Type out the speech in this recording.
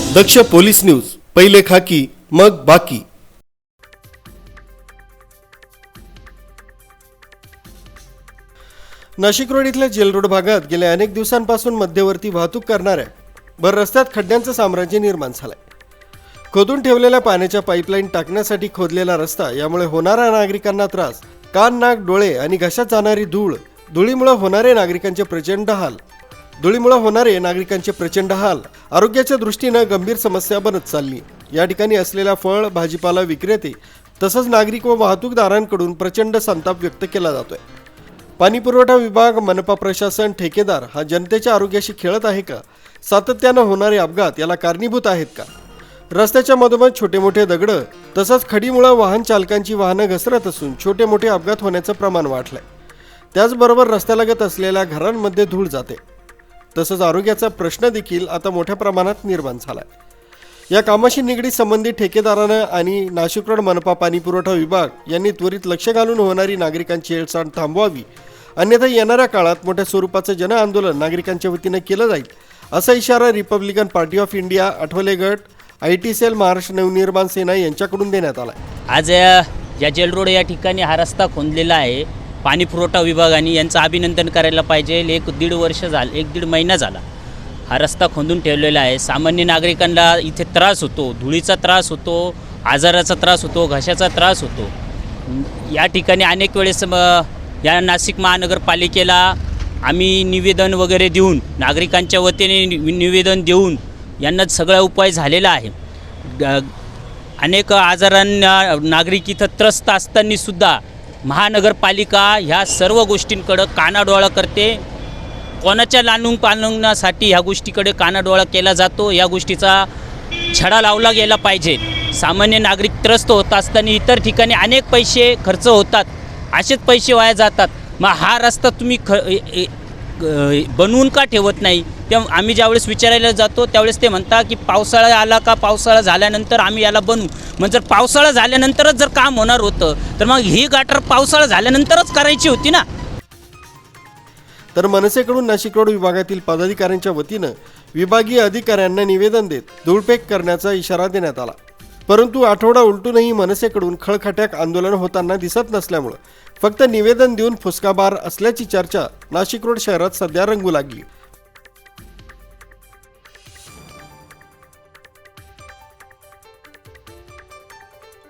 दक्ष police news, पहिले खाकी मग बाकी। नाशिक रोड इथल्या जेल रोड भागात गेल्या अनेक दिवसांपासून मध्यवर्ती वाहतूक करणाऱ्या भर रस्त्यात खड्ड्यांचं साम्राज्य निर्माण झालंय। खोदून ठेवलेल्या पाण्याच्या पाईपलाईन टाकण्यासाठी खोदलेला रस्ता, यामुळे होणारा नागरिकांना त्रास, कान नाक डोळे आणि घशात जाणारी धुळीमुळे होणारे नागरिकांचे प्रचंड हाल आरोग्याच्या दृष्टीने गंभीर समस्या बनत चालली। या ठिकाणी असलेल्या फळ भाजीपाला विक्रेते तसंच नागरिक व वाहतूकदारांकडून प्रचंड संताप व्यक्त केला जातोय। पाणी पुरवठा विभाग, मनपा प्रशासन, ठेकेदार हा जनतेच्या आरोग्याशी खेळत आहे का? सातत्याने होणारे अपघात याला कारणीभूत आहेत का? रस्त्याच्या मधोमध छोटे मोठे दगड तसंच खडीमुळे वाहन चालकांची वाहनं घसरत असून छोटे मोठे अपघात होण्याचं प्रमाण वाढलंय। त्याचबरोबर रस्त्यालगत असलेल्या घरांमध्ये धूळ जाते। तसंच आरोग्याचा प्रश्न देखील आता मोठ्या प्रमाणात निर्माण झालाय। या कामाशी निगडीत संबंधित ठेकेदारानं आणि नाशिक रोड मनपा पाणी पुरवठा विभाग यांनी त्वरित लक्ष घालून होणारी नागरिकांची हेळसांड थांबवावी, अन्यथा येणाऱ्या काळात मोठ्या स्वरूपाचं जन आंदोलन नागरिकांच्या वतीने केलं जाईल, असा इशारा Republican party of India, Athawale गट, IT सेल, महाराष्ट्र नवनिर्माण सेना यांच्याकडून देण्यात आला। आज या जेल रोड या ठिकाणी हा रस्ता खोदलेला आहे। पाणी पुरवठा विभागाने यांचं अभिनंदन करायला पाहिजे। 1-1.5 महिना झाला हा रस्ता खोदून ठेवलेला आहे। सामान्य नागरिकांना इथे त्रास होतो, धुळीचा त्रास होतो, आजाराचा त्रास होतो, घशाचा त्रास होतो। या ठिकाणी अनेक वेळेस या नाशिक महानगरपालिकेला आम्ही निवेदन वगैरे देऊन, नागरिकांच्या वतीने निवेदन देऊन यांना सगळा उपाय झालेला आहे। अनेक आजारांना नागरिक इथं त्रस्त असतानासुद्धा महानगरपालिका ह्या सर्व गोष्टींकडे कानाडोळा करते। कोणाच्या पालनासाठी ह्या गोष्टीकडे कानाडोळा केला जातो। या गोष्टीचा छडा लावला गेला पाहिजे। सामान्य नागरिक त्रस्त होत असताना इतर ठिकाणी अनेक पैसे खर्च होतात, असेच पैसे वाया जातात। मग हा रस्ता तुम्ही बनवून का ठेवत नाही? तेव्हा आम्ही ज्यावेळेस विचारायला जातो त्यावेळेस ते म्हणता की पावसाळा आला का, पावसाळा झाल्यानंतर आम्ही याला बनवू। मग जर पावसाळा झाल्यानंतरच जर काम होणार होतं तर मग ही गटर पावसाळा झाल्यानंतरच करायची होती ना। तर मनसेकडून नाशिक रोड विभागातील पदाधिकाऱ्यांच्या वतीनं विभागीय अधिकाऱ्यांना निवेदन देत धूळफेक करण्याचा इशारा देण्यात आला। परंतु आठवडा उलटूनही मनसेकडून खळखट्याक आंदोलन होताना दिसत नसल्यामुळे फक्त निवेदन देऊन फुसकाबार असल्याची चर्चा नाशिक रोड शहरात सध्या रंगू लागली।